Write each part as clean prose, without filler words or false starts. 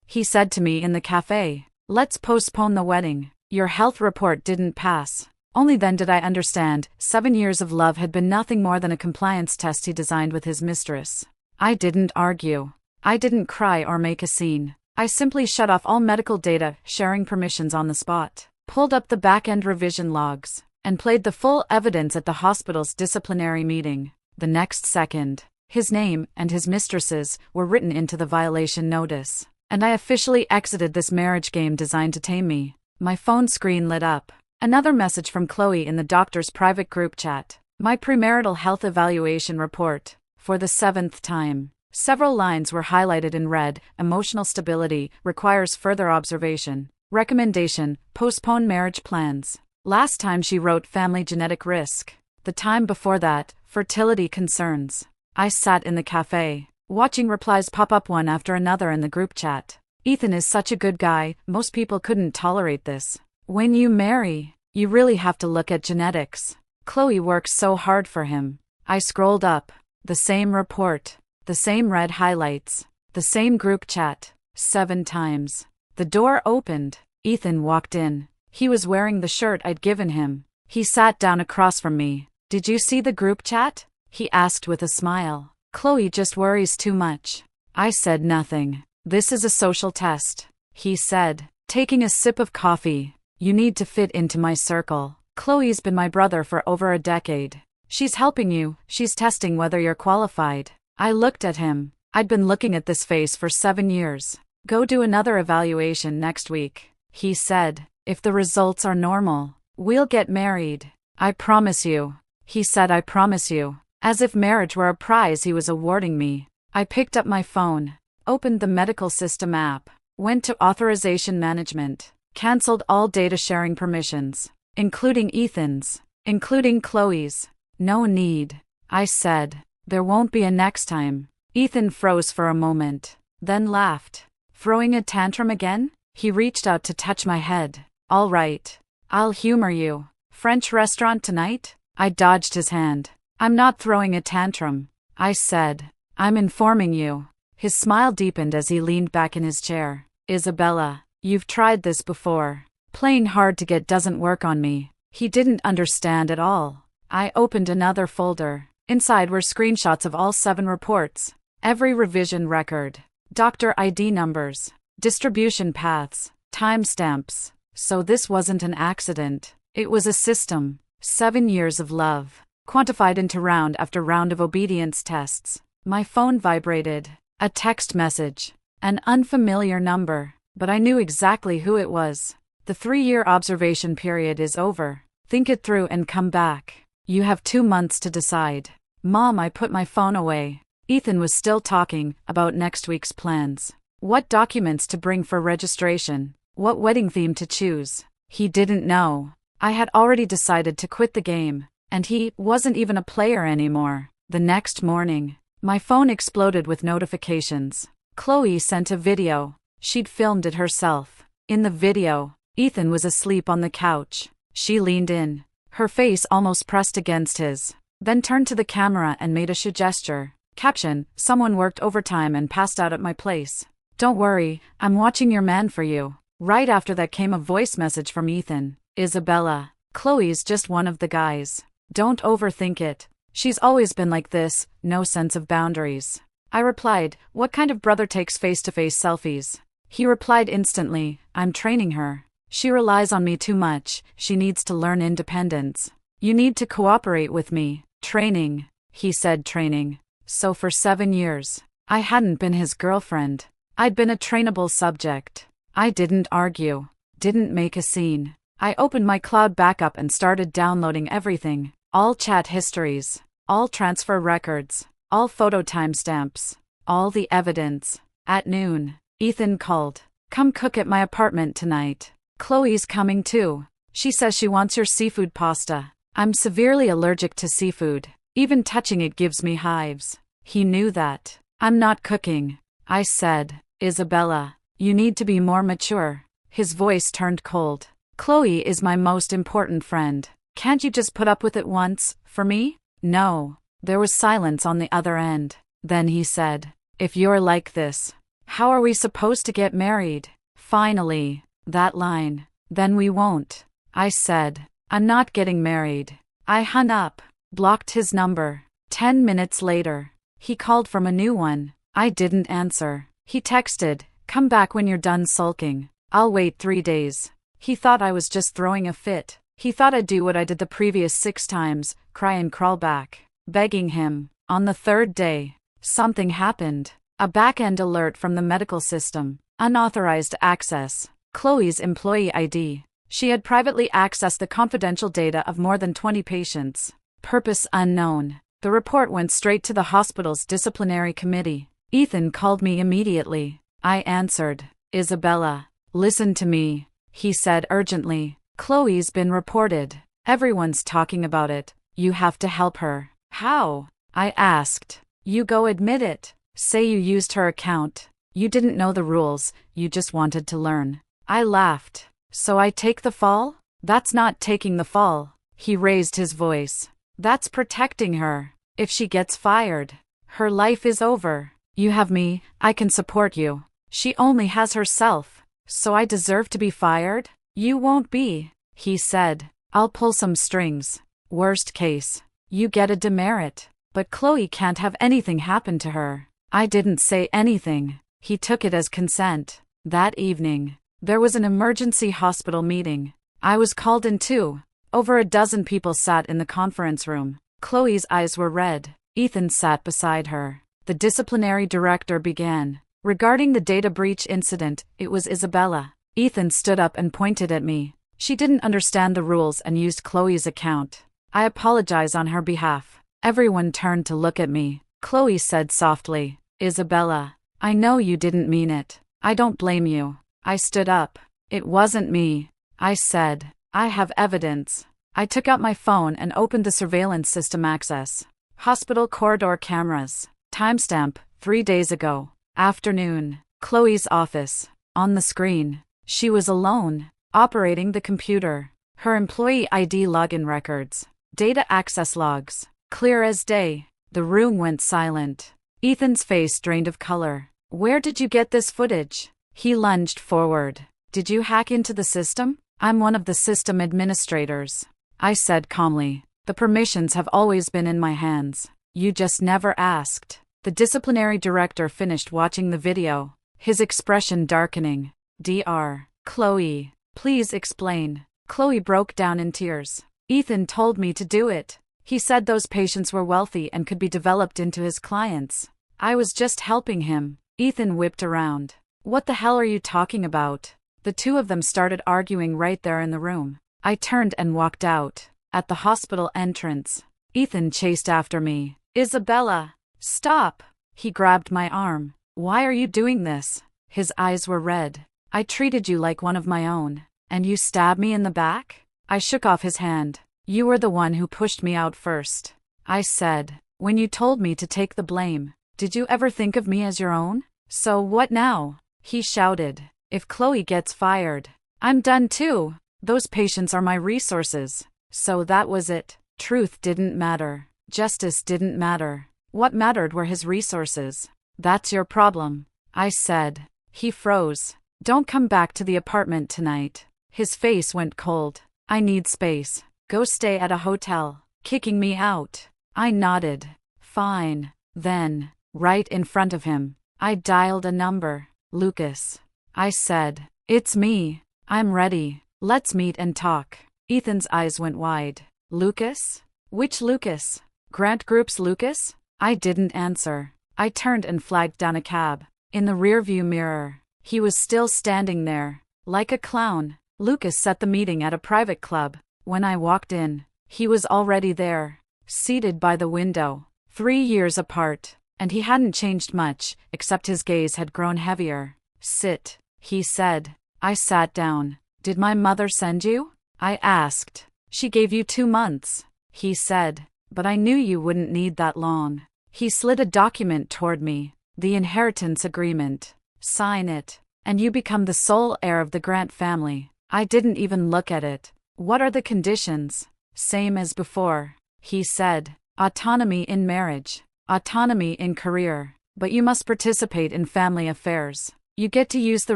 He said to me in the cafe. Let's postpone the wedding. Your health report didn't pass. Only then did I understand, 7 years of love had been nothing more than a compliance test he designed with his mistress. I didn't argue. I didn't cry or make a scene. I simply shut off all medical data, sharing permissions on the spot, pulled up the back-end revision logs, and played the full evidence at the hospital's disciplinary meeting. The next second, his name and his mistress's were written into the violation notice, and I officially exited this marriage game designed to tame me. My phone screen lit up. Another message from Chloe in the doctor's private group chat. My premarital health evaluation report. For the 7th time. Several lines were highlighted in red. Emotional stability requires further observation. Recommendation: postpone marriage plans. Last time she wrote family genetic risk. The time before that, fertility concerns. I sat in the cafe, watching replies pop up one after another in the group chat. Ethan is such a good guy, most people couldn't tolerate this. When you marry, you really have to look at genetics. Chloe works so hard for him. I scrolled up. The same report. The same red highlights. The same group chat. 7 times. The door opened. Ethan walked in. He was wearing the shirt I'd given him. He sat down across from me. Did you see the group chat? He asked with a smile. Chloe just worries too much. I said nothing. This is a social test, he said, taking a sip of coffee. You need to fit into my circle. Chloe's been my brother for over a decade. She's helping you, she's testing whether you're qualified. I looked at him. I'd been looking at this face for 7 years. Go do another evaluation next week, he said. If the results are normal, we'll get married. I promise you. He said, I promise you. As if marriage were a prize he was awarding me. I picked up my phone, opened the medical system app, went to authorization management, cancelled all data sharing permissions, including Ethan's, including Chloe's. No need, I said. There won't be a next time. Ethan froze for a moment, then laughed. Throwing a tantrum again? He reached out to touch my head. All right. I'll humor you. French restaurant tonight? I dodged his hand. I'm not throwing a tantrum, I said. I'm informing you. His smile deepened as he leaned back in his chair. Isabella, you've tried this before. Playing hard to get doesn't work on me. He didn't understand at all. I opened another folder. Inside were screenshots of all 7 reports. Every revision record. Doctor ID numbers. Distribution paths. Timestamps. So this wasn't an accident. It was a system. 7 years of love. Quantified into round after round of obedience tests. My phone vibrated. A text message. An unfamiliar number. But I knew exactly who it was. The 3-year observation period is over. Think it through and come back. You have 2 months to decide. Mom, I put my phone away. Ethan was still talking about next week's plans. What documents to bring for registration. What wedding theme to choose. He didn't know. I had already decided to quit the game. And he wasn't even a player anymore. The next morning, my phone exploded with notifications. Chloe sent a video. She'd filmed it herself. In the video, Ethan was asleep on the couch. She leaned in, her face almost pressed against his, then turned to the camera and made a gesture. Caption: someone worked overtime and passed out at my place. Don't worry, I'm watching your man for you. Right after that came a voice message from Ethan. Isabella, Chloe's just one of the guys. Don't overthink it. She's always been like this, no sense of boundaries. I replied, what kind of brother takes face-to-face selfies? He replied instantly, I'm training her. She relies on me too much, she needs to learn independence. You need to cooperate with me. Training, he said, training. So for 7 years, I hadn't been his girlfriend. I'd been a trainable subject. I didn't argue, didn't make a scene. I opened my cloud backup and started downloading everything. All chat histories, all transfer records, all photo timestamps, all the evidence. At noon, Ethan called. Come cook at my apartment tonight. Chloe's coming too. She says she wants your seafood pasta. I'm severely allergic to seafood. Even touching it gives me hives. He knew that. I'm not cooking. I said, Isabella, you need to be more mature. His voice turned cold. Chloe is my most important friend. Can't you just put up with it once, for me? No. There was silence on the other end. Then he said, if you're like this, How are we supposed to get married? Finally, that line. Then we won't. I said, I'm not getting married. I hung up, blocked his number. 10 minutes later, he called from a new one. I didn't answer. He texted, come back when you're done sulking. I'll wait 3 days. He thought I was just throwing a fit. He thought I'd do what I did the previous 6 times, cry and crawl back, begging him. On the 3rd day, something happened. A back-end alert from the medical system. Unauthorized access. Chloe's employee ID. She had privately accessed the confidential data of more than 20 patients. Purpose unknown. The report went straight to the hospital's disciplinary committee. Ethan called me immediately. I answered. Isabella, listen to me, he said urgently. Chloe's been reported. Everyone's talking about it. You have to help her. How? I asked. You go admit it. Say you used her account. You didn't know the rules, you just wanted to learn. I laughed. So I take the fall? That's not taking the fall. He raised his voice. That's protecting her. If she gets fired, her life is over. You have me, I can support you. She only has herself. So I deserve to be fired? You won't be, he said. I'll pull some strings. Worst case, you get a demerit. But Chloe can't have anything happen to her. I didn't say anything. He took it as consent. That evening, there was an emergency hospital meeting. I was called in too. Over a dozen people sat in the conference room. Chloe's eyes were red. Ethan sat beside her. The disciplinary director began. Regarding the data breach incident, it was Isabella. Ethan stood up and pointed at me. She didn't understand the rules and used Chloe's account. I apologize on her behalf. Everyone turned to look at me. Chloe said softly, Isabella, I know you didn't mean it. I don't blame you. I stood up. It wasn't me. I said, I have evidence. I took out my phone and opened the surveillance system access. Hospital corridor cameras. Timestamp, 3 days ago. Afternoon. Chloe's office. On the screen. She was alone, operating the computer. Her employee ID login records. Data access logs. Clear as day. The room went silent. Ethan's face drained of color. Where did you get this footage? He lunged forward. Did you hack into the system? I'm one of the system administrators. I said calmly. The permissions have always been in my hands. You just never asked. The disciplinary director finished watching the video, his expression darkening. Dr. Chloe, please explain. Chloe broke down in tears. Ethan told me to do it. He said those patients were wealthy and could be developed into his clients. I was just helping him. Ethan whipped around. What the hell are you talking about? The two of them started arguing right there in the room. I turned and walked out. At the hospital entrance, Ethan chased after me. Isabella, stop! He grabbed my arm. Why are you doing this? His eyes were red. I treated you like one of my own, and you stabbed me in the back? I shook off his hand. You were the one who pushed me out first. I said, when you told me to take the blame, did you ever think of me as your own? So what now? He shouted. If Chloe gets fired, I'm done too. Those patients are my resources. So that was it. Truth didn't matter. Justice didn't matter. What mattered were his resources. That's your problem, I said. He froze. Don't come back to the apartment tonight. His face went cold. I need space. Go stay at a hotel. Kicking me out. I nodded. Fine. Then, right in front of him, I dialed a number. Lucas. I said, it's me. I'm ready. Let's meet and talk. Ethan's eyes went wide. Lucas? Which Lucas? Grant Group's Lucas? I didn't answer. I turned and flagged down a cab. In the rearview mirror, he was still standing there, like a clown. Lucas set the meeting at a private club. When I walked in, he was already there, seated by the window. 3 years apart, and he hadn't changed much, except his gaze had grown heavier. Sit, he said. I sat down. Did my mother send you? I asked. She gave you 2 months, he said. But I knew you wouldn't need that long. He slid a document toward me. The inheritance agreement. Sign it, and you become the sole heir of the Grant family. I didn't even look at it. What are the conditions? Same as before, he said. Autonomy in marriage. Autonomy in career. But you must participate in family affairs. You get to use the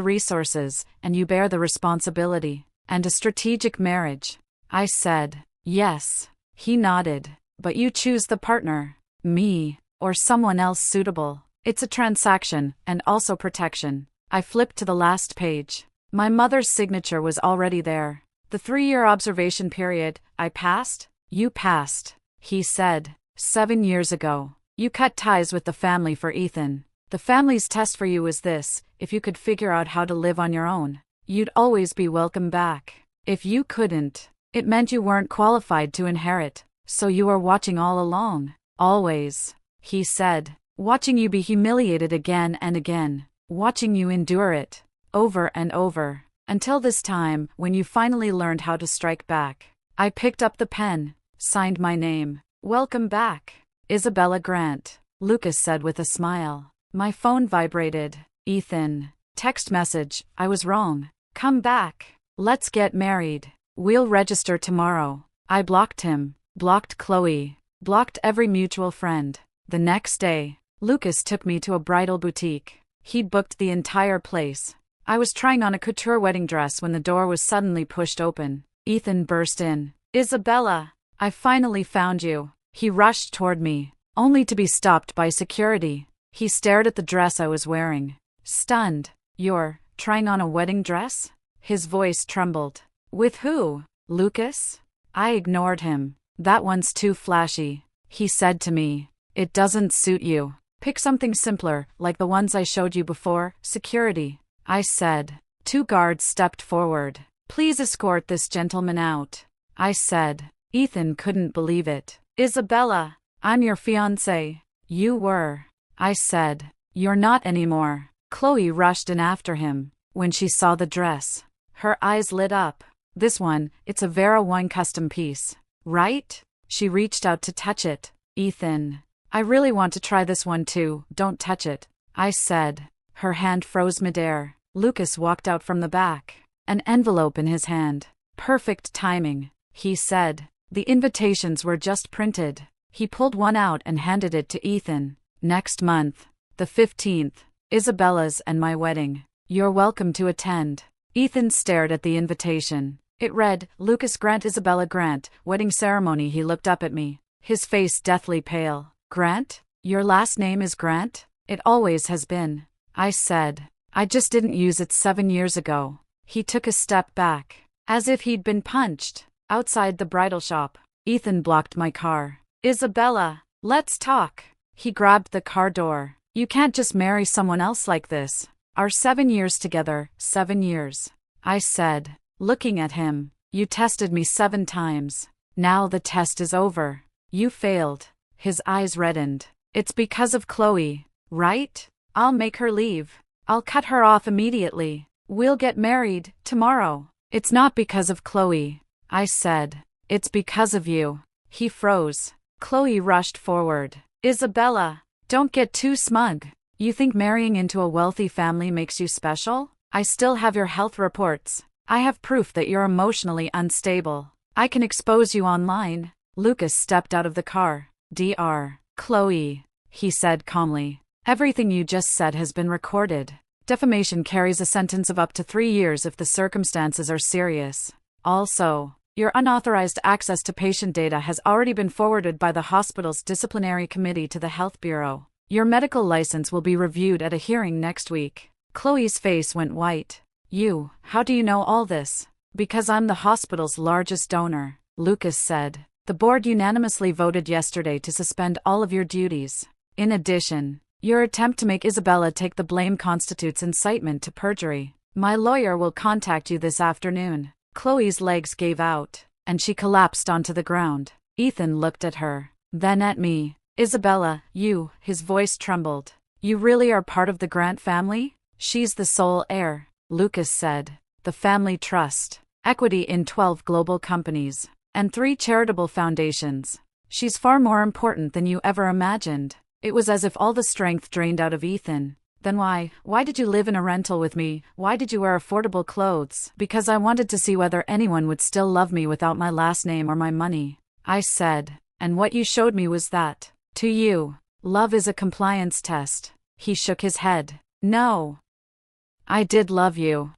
resources, and you bear the responsibility. And a strategic marriage. I said, yes. He nodded. But you choose the partner. Me. Or someone else suitable. It's a transaction, and also protection. I flipped to the last page. My mother's signature was already there. The 3-year observation period. I passed? You passed. He said. 7 years ago. You cut ties with the family for Ethan. The family's test for you is this: if you could figure out how to live on your own, you'd always be welcome back. If you couldn't, it meant you weren't qualified to inherit. So you were watching all along. Always. He said. Watching you be humiliated again and again. Watching you endure it. Over and over. Until this time, when you finally learned how to strike back. I picked up the pen. Signed my name. Welcome back. Isabella Grant. Lucas said with a smile. My phone vibrated. Ethan. Text message. I was wrong. Come back. Let's get married. We'll register tomorrow. I blocked him. Blocked Chloe. Blocked every mutual friend. The next day, Lucas took me to a bridal boutique. He'd booked the entire place. I was trying on a couture wedding dress when the door was suddenly pushed open. Ethan burst in. Isabella, I finally found you. He rushed toward me, only to be stopped by security. He stared at the dress I was wearing. Stunned. You're trying on a wedding dress? His voice trembled. With who? Lucas? I ignored him. That one's too flashy. He said to me. It doesn't suit you. Pick something simpler, like the ones I showed you before. Security. I said. 2 guards stepped forward. Please escort this gentleman out. I said. Ethan couldn't believe it. Isabella, I'm your fiancé. You were. I said. You're not anymore. Chloe rushed in after him. When she saw the dress, her eyes lit up. This one, it's a Vera Wine custom piece. Right? She reached out to touch it. Ethan. I really want to try this one too. Don't touch it. I said. Her hand froze midair. Lucas walked out from the back. An envelope in his hand. Perfect timing. He said. The invitations were just printed. He pulled one out and handed it to Ethan. Next month. The 15th. Isabella's and my wedding. You're welcome to attend. Ethan stared at the invitation. It read, Lucas Grant, Isabella Grant, wedding ceremony. He looked up at me. His face deathly pale. Grant? Your last name is Grant? It always has been. I said. I just didn't use it 7 years ago. He took a step back. As if he'd been punched. Outside the bridal shop, Ethan blocked my car. Isabella, let's talk. He grabbed the car door. You can't just marry someone else like this. Our 7 years together, 7 years. I said, looking at him. You tested me 7 times. Now the test is over. You failed. His eyes reddened. It's because of Chloe, right? I'll make her leave. I'll cut her off immediately. We'll get married tomorrow. It's not because of Chloe. I said. It's because of you. He froze. Chloe rushed forward. Isabella, don't get too smug. You think marrying into a wealthy family makes you special? I still have your health reports. I have proof that you're emotionally unstable. I can expose you online. Lucas stepped out of the car. Dr. Chloe, he said calmly. Everything you just said has been recorded. Defamation carries a sentence of up to 3 years if the circumstances are serious. Also, your unauthorized access to patient data has already been forwarded by the hospital's disciplinary committee to the Health Bureau. Your medical license will be reviewed at a hearing next week. Chloe's face went white. How do you know all this? Because I'm the hospital's largest donor, Lucas said. The board unanimously voted yesterday to suspend all of your duties. In addition, your attempt to make Isabella take the blame constitutes incitement to perjury. My lawyer will contact you this afternoon. Chloe's legs gave out, and she collapsed onto the ground. Ethan looked at her, then at me. Isabella, his voice trembled. You really are part of the Grant family? She's the sole heir, Lucas said. The family trust, equity in 12 global companies, and 3 charitable foundations. She's far more important than you ever imagined. It was as if all the strength drained out of Ethan. Then why did you live in a rental with me? Why did you wear affordable clothes? Because I wanted to see whether anyone would still love me without my last name or my money. I said, and what you showed me was that. To you, love is a compliance test. He shook his head. No. I did love you.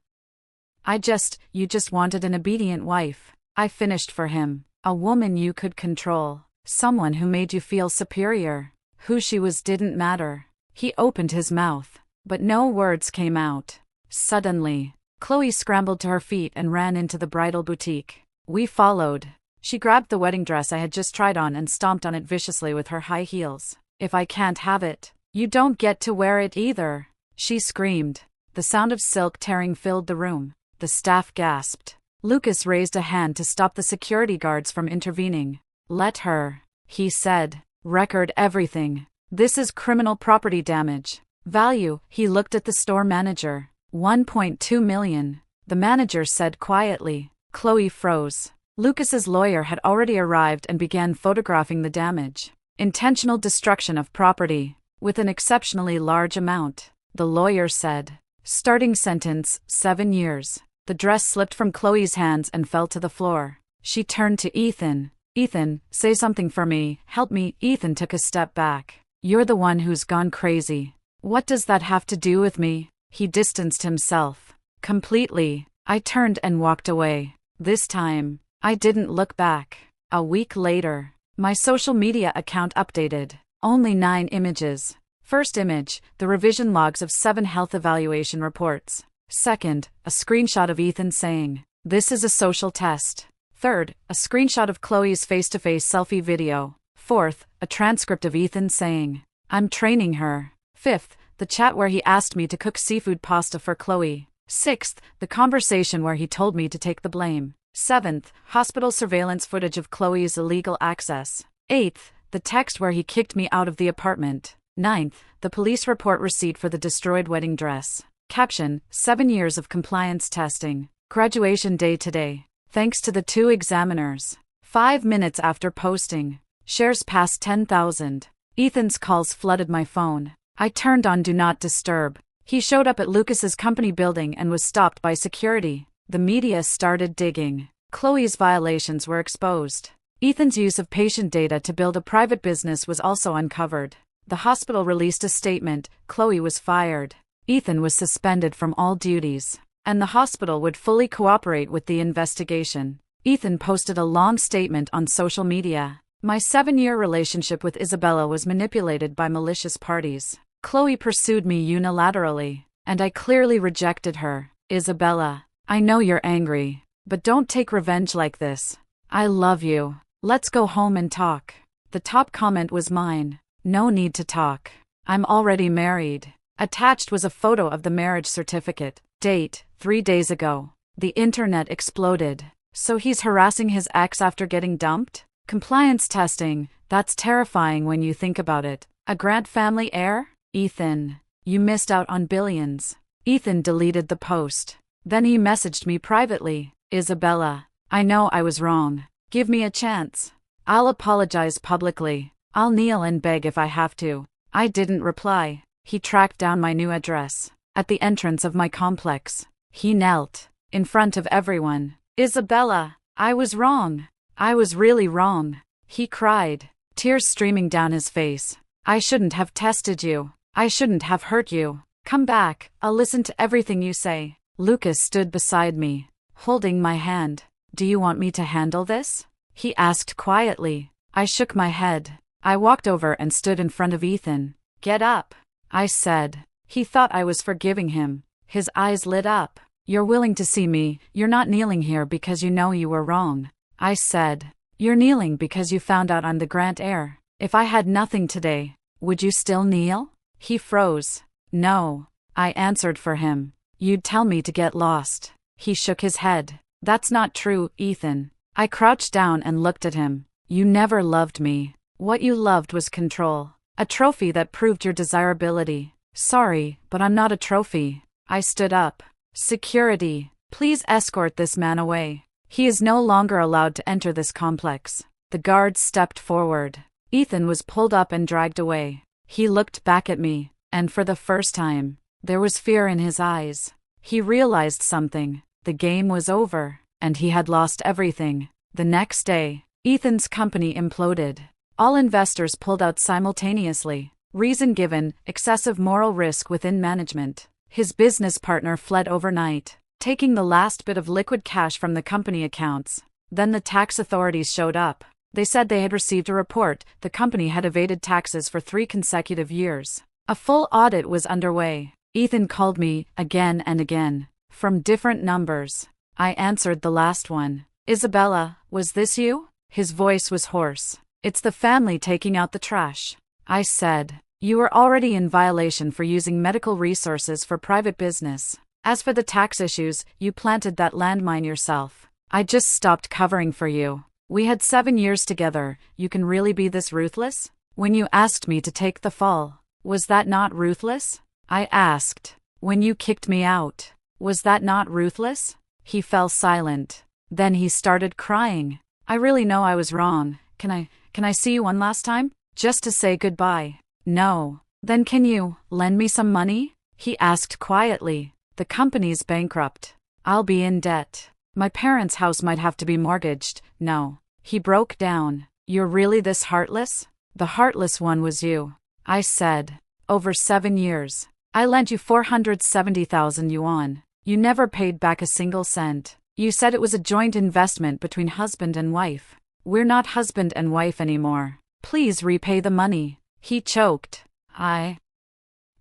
You just wanted an obedient wife. I finished for him. A woman you could control. Someone who made you feel superior. Who she was didn't matter. He opened his mouth, but no words came out. Suddenly, Chloe scrambled to her feet and ran into the bridal boutique. We followed. She grabbed the wedding dress I had just tried on and stomped on it viciously with her high heels. If I can't have it, you don't get to wear it either, she screamed. The sound of silk tearing filled the room. The staff gasped. Lucas raised a hand to stop the security guards from intervening. Let her, he said. Record everything. This is criminal property damage. Value, he looked at the store manager. 1.2 million. The manager said quietly. Chloe froze. Lucas's lawyer had already arrived and began photographing the damage. Intentional destruction of property, with an exceptionally large amount, the lawyer said. Starting sentence, 7 years. The dress slipped from Chloe's hands and fell to the floor. She turned to Ethan. Ethan, say something for me, help me. Ethan took a step back. You're the one who's gone crazy. What does that have to do with me? He distanced himself. Completely. I turned and walked away. This time, I didn't look back. A week later, my social media account updated. Only 9 images. First image, the revision logs of 7 health evaluation reports. Second, a screenshot of Ethan saying, "This is a social test." Third, a screenshot of Chloe's face-to-face selfie video. Fourth, a transcript of Ethan saying, "I'm training her." Fifth, the chat where he asked me to cook seafood pasta for Chloe. Sixth, the conversation where he told me to take the blame. Seventh, hospital surveillance footage of Chloe's illegal access. Eighth, the text where he kicked me out of the apartment. Ninth, the police report receipt for the destroyed wedding dress. Caption, 7 years of compliance testing. Graduation day today. Thanks to the 2 examiners. 5 minutes after posting. Shares passed 10,000. Ethan's calls flooded my phone. I turned on Do Not Disturb. He showed up at Lucas's company building and was stopped by security. The media started digging. Chloe's violations were exposed. Ethan's use of patient data to build a private business was also uncovered. The hospital released a statement. Chloe was fired. Ethan was suspended from all duties, and the hospital would fully cooperate with the investigation. Ethan posted a long statement on social media. My 7-year relationship with Isabella was manipulated by malicious parties. Chloe pursued me unilaterally, and I clearly rejected her. Isabella, I know you're angry, but don't take revenge like this. I love you. Let's go home and talk. The top comment was mine. No need to talk. I'm already married. Attached was a photo of the marriage certificate. Date, 3 days ago. The internet exploded. So he's harassing his ex after getting dumped? Compliance testing, that's terrifying when you think about it. A Grant family heir? Ethan, you missed out on billions. Ethan deleted the post. Then he messaged me privately. Isabella, I know I was wrong. Give me a chance. I'll apologize publicly. I'll kneel and beg if I have to. I didn't reply. He tracked down my new address. At the entrance of my complex, he knelt, in front of everyone. Isabella, I was wrong. I was really wrong. He cried, tears streaming down his face. I shouldn't have tested you. I shouldn't have hurt you. Come back, I'll listen to everything you say. Lucas stood beside me, holding my hand. Do you want me to handle this? He asked quietly. I shook my head. I walked over and stood in front of Ethan. Get up, I said. He thought I was forgiving him. His eyes lit up. You're willing to see me. You're not kneeling here because you know you were wrong. I said. You're kneeling because you found out I'm the Grant heir. If I had nothing today, would you still kneel? He froze. No, I answered for him. You'd tell me to get lost. He shook his head. That's not true, Ethan. I crouched down and looked at him. You never loved me. What you loved was control. A trophy that proved your desirability. Sorry, but I'm not a trophy. I stood up. Security, please escort this man away. He is no longer allowed to enter this complex. The guards stepped forward. Ethan was pulled up and dragged away. He looked back at me, and for the first time, there was fear in his eyes. He realized something. The game was over, and he had lost everything. The next day, Ethan's company imploded. All investors pulled out simultaneously. Reason given, excessive moral risk within management. His business partner fled overnight, taking the last bit of liquid cash from the company accounts. Then the tax authorities showed up. They said they had received a report the company had evaded taxes for 3 consecutive years. A full audit was underway. Ethan called me, again and again, from different numbers. I answered the last one. Isabella, was this you? His voice was hoarse. It's the family taking out the trash. I said, you were already in violation for using medical resources for private business. As for the tax issues, you planted that landmine yourself. I just stopped covering for you. We had 7 years together. You can really be this ruthless? When you asked me to take the fall, was that not ruthless? I asked. When you kicked me out, was that not ruthless? He fell silent. Then he started crying. I really know I was wrong. Can I see you one last time? Just to say goodbye. No. Then can you lend me some money? He asked quietly. The company's bankrupt. I'll be in debt. My parents' house might have to be mortgaged. No. He broke down. You're really this heartless? The heartless one was you. I said. Over 7 years. I lent you 470,000 yuan. You never paid back a single cent. You said it was a joint investment between husband and wife. We're not husband and wife anymore. Please repay the money. He choked. I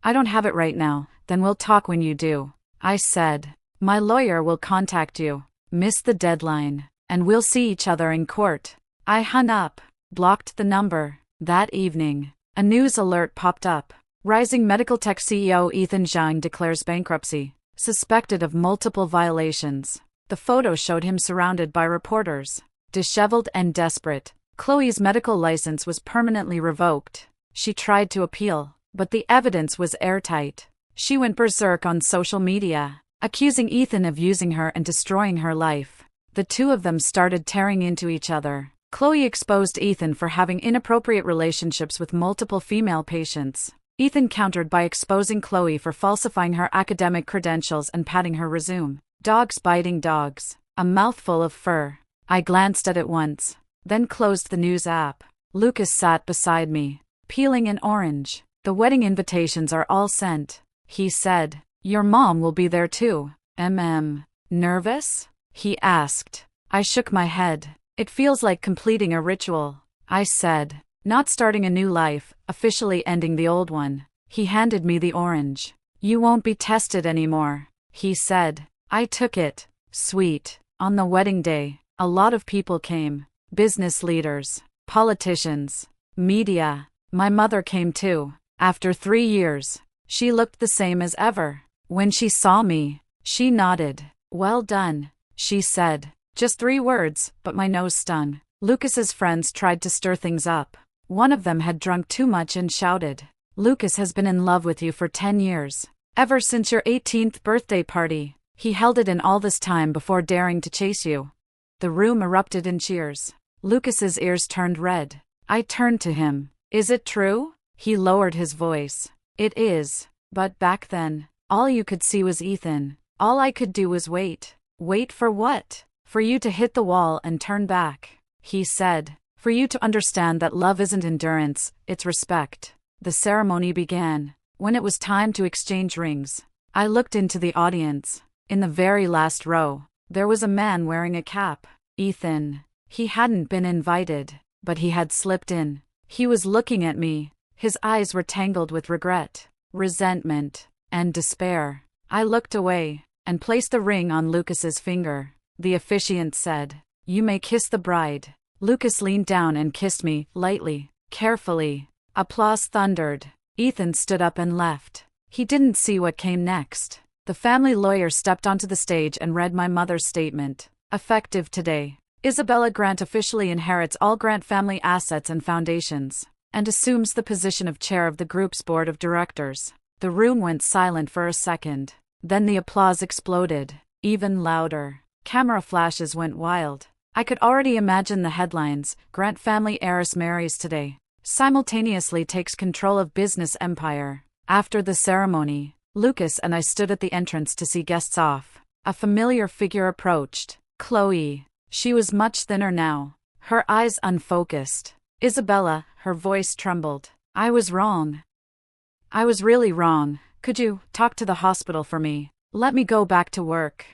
don't have it right now. Then we'll talk when you do. I said. My lawyer will contact you. Miss the deadline. And we'll see each other in court. I hung up. Blocked the number. That evening, a news alert popped up. Rising medical tech CEO Ethan Zhang declares bankruptcy. Suspected of multiple violations. The photo showed him surrounded by reporters. Disheveled and desperate. Chloe's medical license was permanently revoked. She tried to appeal, but the evidence was airtight. She went berserk on social media, accusing Ethan of using her and destroying her life. The two of them started tearing into each other. Chloe exposed Ethan for having inappropriate relationships with multiple female patients. Ethan countered by exposing Chloe for falsifying her academic credentials and patting her resume. Dogs biting dogs. A mouthful of fur. I glanced at it once, then closed the news app. Lucas sat beside me, peeling an orange. The wedding invitations are all sent, he said. Your mom will be there too. Nervous? He asked. I shook my head. It feels like completing a ritual. I said. Not starting a new life, officially ending the old one. He handed me the orange. You won't be tested anymore, he said. I took it. Sweet. On the wedding day, a lot of people came. Business leaders, politicians, media. My mother came too. After 3 years, she looked the same as ever. When she saw me, she nodded. Well done, she said. Just 3 words, but my nose stung. Lucas's friends tried to stir things up. One of them had drunk too much and shouted, Lucas has been in love with you for 10 years. Ever since your 18th birthday party. He held it in all this time before daring to chase you. The room erupted in cheers. Lucas's ears turned red. I turned to him. Is it true? He lowered his voice. It is. But back then, all you could see was Ethan. All I could do was wait. Wait for what? For you to hit the wall and turn back. He said. For you to understand that love isn't endurance, it's respect. The ceremony began. When it was time to exchange rings, I looked into the audience. In the very last row, there was a man wearing a cap. Ethan. He hadn't been invited, but he had slipped in. He was looking at me. His eyes were tangled with regret, resentment, and despair. I looked away and placed the ring on Lucas's finger. The officiant said, You may kiss the bride. Lucas leaned down and kissed me, lightly, carefully. Applause thundered. Ethan stood up and left. He didn't see what came next. The family lawyer stepped onto the stage and read my mother's statement. Effective today, Isabella Grant officially inherits all Grant family assets and foundations, and assumes the position of chair of the group's board of directors. The room went silent for a second. Then the applause exploded, even louder. Camera flashes went wild. I could already imagine the headlines. Grant family heiress marries today. Simultaneously takes control of business empire. After the ceremony, Lucas and I stood at the entrance to see guests off. A familiar figure approached. Chloe. She was much thinner now. Her eyes unfocused. Isabella, her voice trembled. I was wrong. I was really wrong. Could you talk to the hospital for me? Let me go back to work.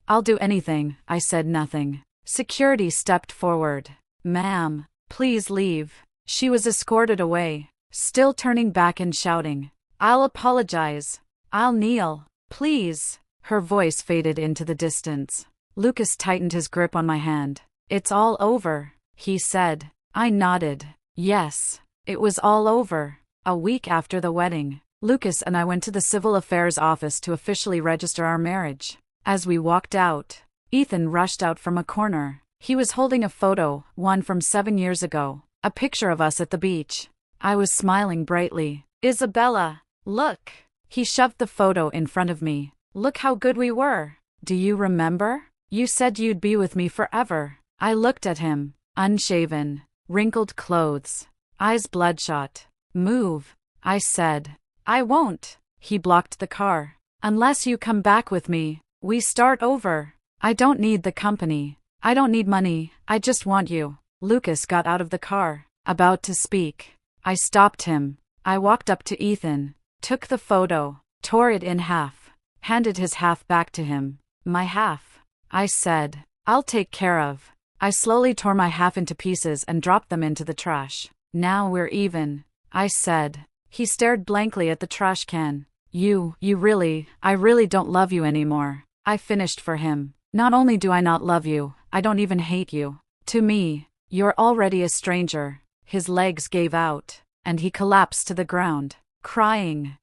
I'll do anything. I said nothing. Security stepped forward. Ma'am, please leave. She was escorted away, still turning back and shouting, I'll apologize. I'll kneel. Please. Her voice faded into the distance. Lucas tightened his grip on my hand. It's all over, he said. I nodded. Yes, it was all over. A week after the wedding, Lucas and I went to the Civil Affairs office to officially register our marriage. As we walked out, Ethan rushed out from a corner. He was holding a photo, one from 7 years ago, a picture of us at the beach. I was smiling brightly. Isabella, look. He shoved the photo in front of me. Look how good we were. Do you remember? You said you'd be with me forever. I looked at him, unshaven, wrinkled clothes, eyes bloodshot. Move, I said. I won't. He blocked the car. Unless you come back with me, we start over. I don't need the company. I don't need money. I just want you. Lucas got out of the car, about to speak. I stopped him. I walked up to Ethan, took the photo, tore it in half, handed his half back to him. My half, I said. I'll take care of. I slowly tore my half into pieces and dropped them into the trash. Now we're even, I said. He stared blankly at the trash can. I really don't love you anymore. I finished for him. Not only do I not love you, I don't even hate you. To me, you're already a stranger. His legs gave out, and he collapsed to the ground, crying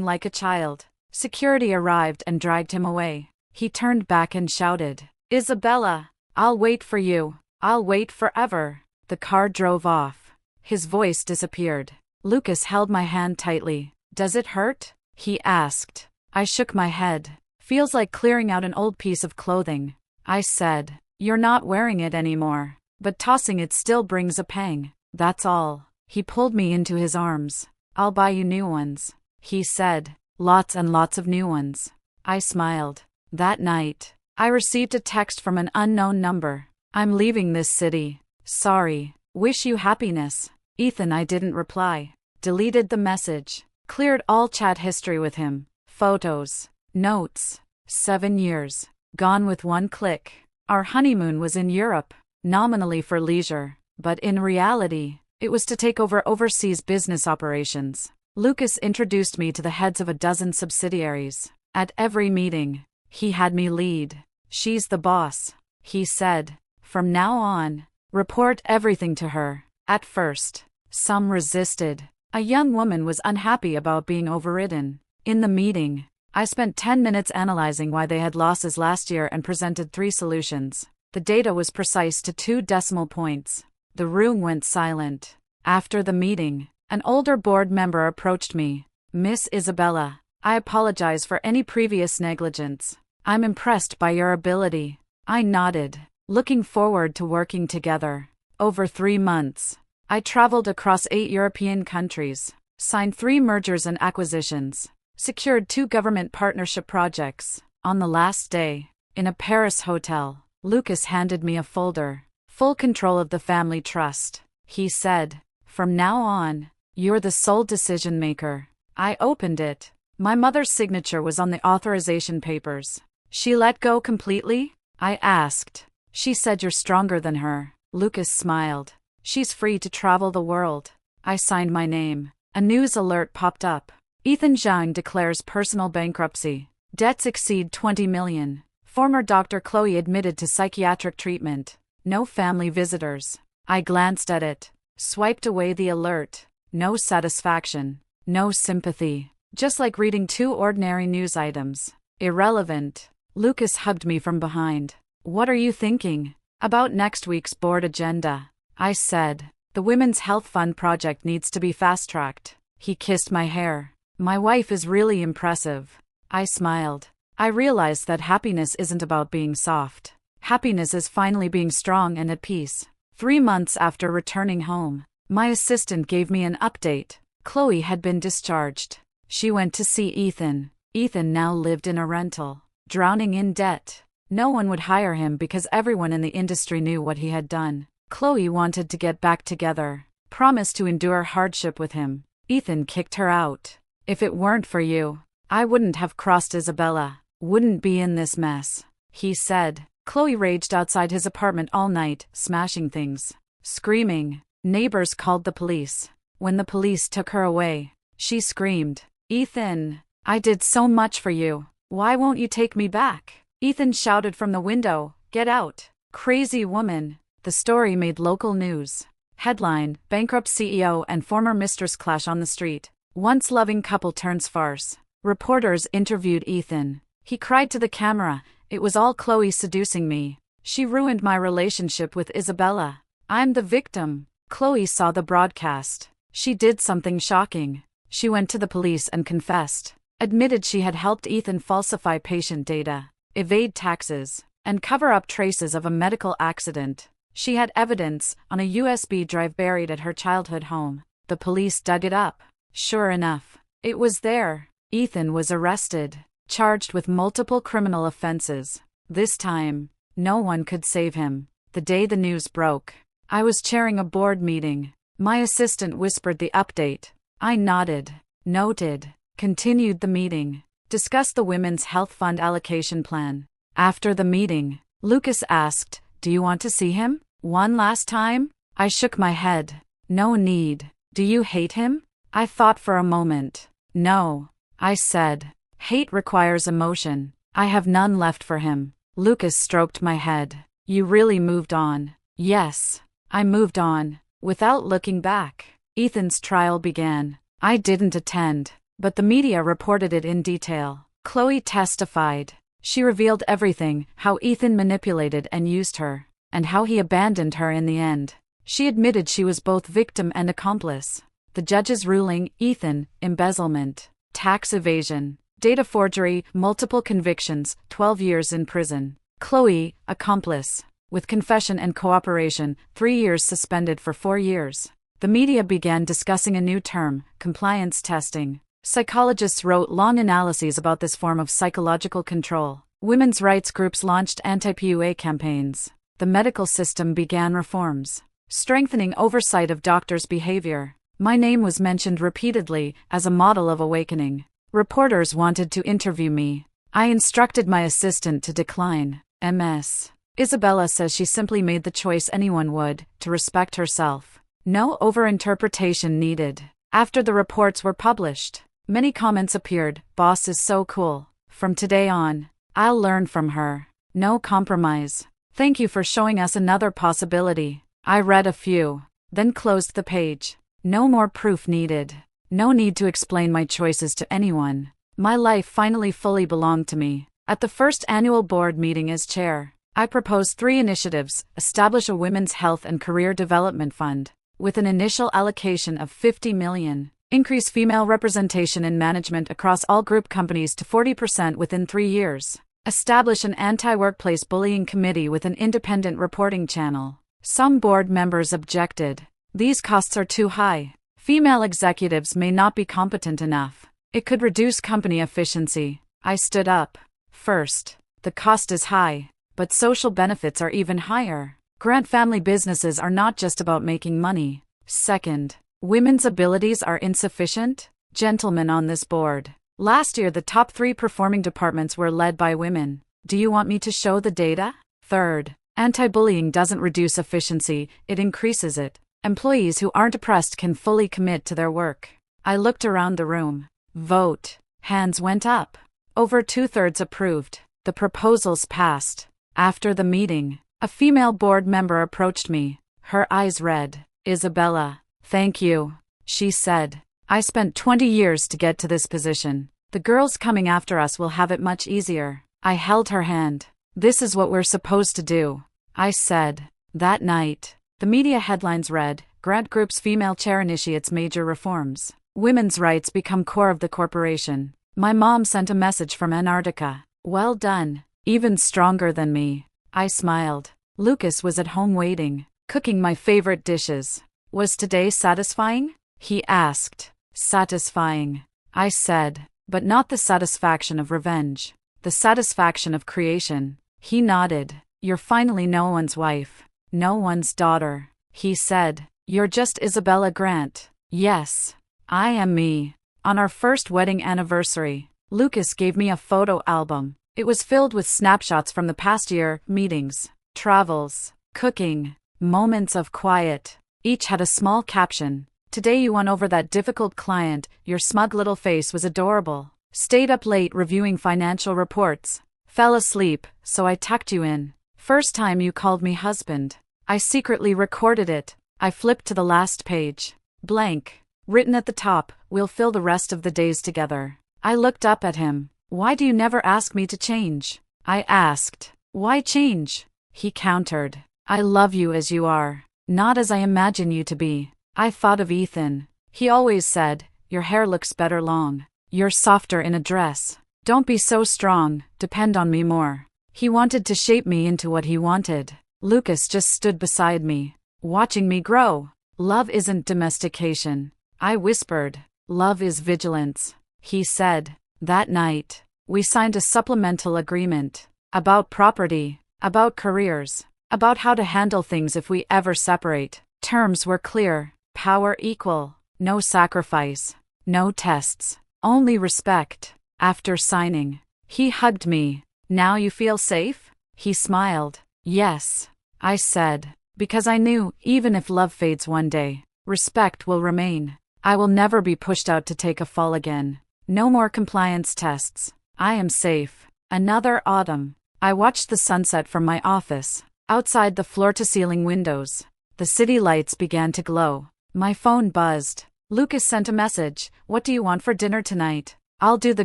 like a child. Security arrived and dragged him away. He turned back and shouted, Isabella, I'll wait for you. I'll wait forever. The car drove off. His voice disappeared. Lucas held my hand tightly. Does it hurt? He asked. I shook my head. Feels like clearing out an old piece of clothing. I said, you're not wearing it anymore, but tossing it still brings a pang. That's all. He pulled me into his arms. I'll buy you new ones, he said. Lots and lots of new ones. I smiled. That night, I received a text from an unknown number. I'm leaving this city. Sorry. Wish you happiness. Ethan. I didn't reply. Deleted the message. Cleared all chat history with him. Photos. Notes. 7 years. Gone with one click. Our honeymoon was in Europe, nominally for leisure, but in reality, it was to take over overseas business operations. Lucas introduced me to the heads of a dozen subsidiaries. At every meeting, he had me lead. She's the boss, he said. From now on, report everything to her. At first, some resisted. A young woman was unhappy about being overridden. In the meeting, I spent 10 minutes analyzing why they had losses last year and presented 3 solutions. The data was precise to 2 decimal points. The room went silent. After the meeting, an older board member approached me. Miss Isabella, I apologize for any previous negligence. I'm impressed by your ability. I nodded, looking forward to working together. Over 3 months, I traveled across 8 European countries, signed 3 mergers and acquisitions, secured 2 government partnership projects. On the last day, in a Paris hotel, Lucas handed me a folder. Full control of the family trust, he said. From now on, you're the sole decision maker. I opened it. My mother's signature was on the authorization papers. She let go completely? I asked. She said you're stronger than her. Lucas smiled. She's free to travel the world. I signed my name. A news alert popped up. Ethan Zhang declares personal bankruptcy. Debts exceed 20 million. Former Dr. Chloe admitted to psychiatric treatment. No family visitors. I glanced at it. Swiped away the alert. No satisfaction. No sympathy. Just like reading 2 ordinary news items. Irrelevant. Lucas hugged me from behind. What are you thinking? About next week's board agenda. I said. The Women's Health Fund project needs to be fast-tracked. He kissed my hair. My wife is really impressive. I smiled. I realized that happiness isn't about being soft. Happiness is finally being strong and at peace. 3 months after returning home, my assistant gave me an update. Chloe had been discharged. She went to see Ethan. Ethan now lived in a rental, drowning in debt. No one would hire him because everyone in the industry knew what he had done. Chloe wanted to get back together, promised to endure hardship with him. Ethan kicked her out. If it weren't for you, I wouldn't have crossed Isabella, wouldn't be in this mess, he said. Chloe raged outside his apartment all night, smashing things, screaming. Neighbors called the police. When the police took her away, she screamed, "Ethan, I did so much for you. Why won't you take me back?" Ethan shouted from the window, "Get out, crazy woman." The story made local news. Headline: Bankrupt CEO and former mistress clash on the street. Once loving couple turns farce. Reporters interviewed Ethan. He cried to the camera, "It was all Chloe seducing me. She ruined my relationship with Isabella. I'm the victim." Chloe saw the broadcast. She did something shocking. She went to the police and confessed. Admitted she had helped Ethan falsify patient data, evade taxes, and cover up traces of a medical accident. She had evidence on a USB drive buried at her childhood home. The police dug it up. Sure enough, it was there. Ethan was arrested, charged with multiple criminal offenses. This time, no one could save him. The day the news broke, I was chairing a board meeting. My assistant whispered the update. I nodded, noted, continued the meeting, discussed the Women's Health Fund allocation plan. After the meeting, Lucas asked, "Do you want to see him? One last time?" I shook my head. No need. Do you hate him? I thought for a moment. No, I said. Hate requires emotion. I have none left for him. Lucas stroked my head. You really moved on. Yes, I moved on, without looking back. Ethan's trial began. I didn't attend, but the media reported it in detail. Chloe testified. She revealed everything, how Ethan manipulated and used her, and how he abandoned her in the end. She admitted she was both victim and accomplice. The judge's ruling: Ethan, embezzlement, tax evasion, data forgery, multiple convictions, 12 years in prison. Chloe, accomplice, with confession and cooperation, 3 years suspended for 4 years. The media began discussing a new term, compliance testing. Psychologists wrote long analyses about this form of psychological control. Women's rights groups launched anti-PUA campaigns. The medical system began reforms, strengthening oversight of doctors' behavior. My name was mentioned repeatedly as a model of awakening. Reporters wanted to interview me. I instructed my assistant to decline. Ms. Isabella says she simply made the choice anyone would, to respect herself. No overinterpretation needed. After the reports were published, many comments appeared. Boss is so cool. From today on, I'll learn from her. No compromise. Thank you for showing us another possibility. I read a few, then closed the page. No more proof needed. No need to explain my choices to anyone. My life finally fully belonged to me. At the first annual board meeting as chair, I proposed 3 initiatives: establish a women's health and career development fund, with an initial allocation of $50 million. Increase female representation in management across all group companies to 40% within 3 years. Establish an anti-workplace bullying committee with an independent reporting channel. Some board members objected. These costs are too high. Female executives may not be competent enough. It could reduce company efficiency. I stood up. First, the cost is high, but social benefits are even higher. Grant family businesses are not just about making money. Second, women's abilities are insufficient. Gentlemen on this board, last year the top 3 performing departments were led by women. Do you want me to show the data? Third, anti-bullying doesn't reduce efficiency, it increases it. Employees who aren't oppressed can fully commit to their work. I looked around the room. Vote. Hands went up. Over 2/3 approved. The proposals passed. After the meeting, a female board member approached me, her eyes red. Isabella, thank you, she said. I spent 20 years to get to this position. The girls coming after us will have it much easier. I held her hand. This is what we're supposed to do, I said. That night, the media headlines read, Grant Group's female chair initiates major reforms. Women's rights become core of the corporation. My mom sent a message from Antarctica. Well done. Even stronger than me. I smiled. Lucas was at home waiting, cooking my favorite dishes. Was today satisfying? He asked. Satisfying, I said, but not the satisfaction of revenge. The satisfaction of creation. He nodded. You're finally no one's wife. No one's daughter. He said, you're just Isabella Grant. Yes. I am me. On our first wedding anniversary, Lucas gave me a photo album. It was filled with snapshots from the past year, meetings, travels, cooking, moments of quiet. Each had a small caption. Today you won over that difficult client, your smug little face was adorable. Stayed up late reviewing financial reports. Fell asleep, so I tucked you in. First time you called me husband. I secretly recorded it. I flipped to the last page. Blank. Written at the top, we'll fill the rest of the days together. I looked up at him. Why do you never ask me to change? I asked. Why change? He countered. I love you as you are, not as I imagine you to be. I thought of Ethan. He always said, your hair looks better long. You're softer in a dress. Don't be so strong, depend on me more. He wanted to shape me into what he wanted. Lucas just stood beside me, watching me grow. Love isn't domestication. I whispered. Love is vigilance. He said. That night, we signed a supplemental agreement. About property, about careers, about how to handle things if we ever separate. Terms were clear. Power equal. No sacrifice. No tests. Only respect. After signing, he hugged me. Now you feel safe? He smiled. Yes, I said, because I knew, even if love fades one day, respect will remain. I will never be pushed out to take a fall again. No more compliance tests. I am safe. Another autumn. I watched the sunset from my office. Outside the floor-to-ceiling windows, the city lights began to glow. My phone buzzed. Lucas sent a message. What do you want for dinner tonight? I'll do the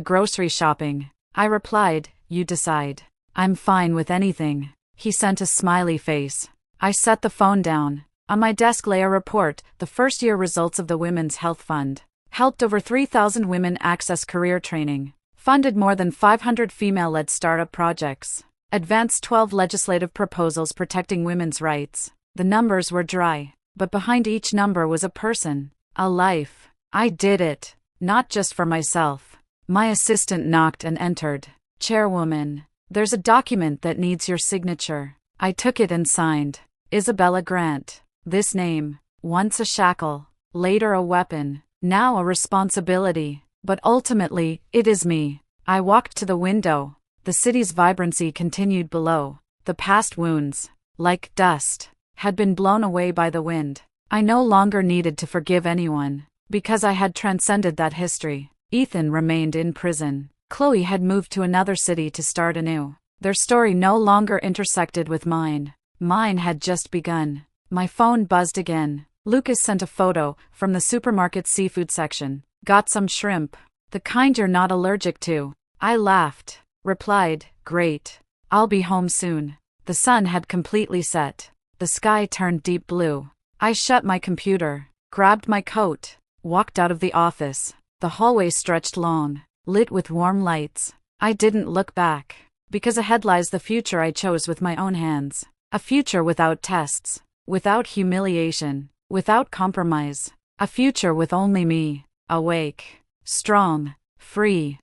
grocery shopping. I replied, you decide. I'm fine with anything. He sent a smiley face. I set the phone down. On my desk lay a report, the first year results of the Women's Health Fund. Helped over 3,000 women access career training. Funded more than 500 female-led startup projects. Advanced 12 legislative proposals protecting women's rights. The numbers were dry, but behind each number was a person, a life. I did it, not just for myself. My assistant knocked and entered. Chairwoman, there's a document that needs your signature. I took it and signed. Isabella Grant. This name, once a shackle, later a weapon, now a responsibility, but ultimately, it is me. I walked to the window. The city's vibrancy continued below. The past wounds, like dust, had been blown away by the wind. I no longer needed to forgive anyone, because I had transcended that history. Ethan remained in prison. Chloe had moved to another city to start anew. Their story no longer intersected with mine. Mine had just begun. My phone buzzed again. Lucas sent a photo from the supermarket seafood section. Got some shrimp. The kind you're not allergic to. I laughed. Replied, great. I'll be home soon. The sun had completely set. The sky turned deep blue. I shut my computer, grabbed my coat, walked out of the office. The hallway stretched long, lit with warm lights. I didn't look back, because ahead lies the future I chose with my own hands. A future without tests, without humiliation, without compromise. A future with only me, awake, strong, free.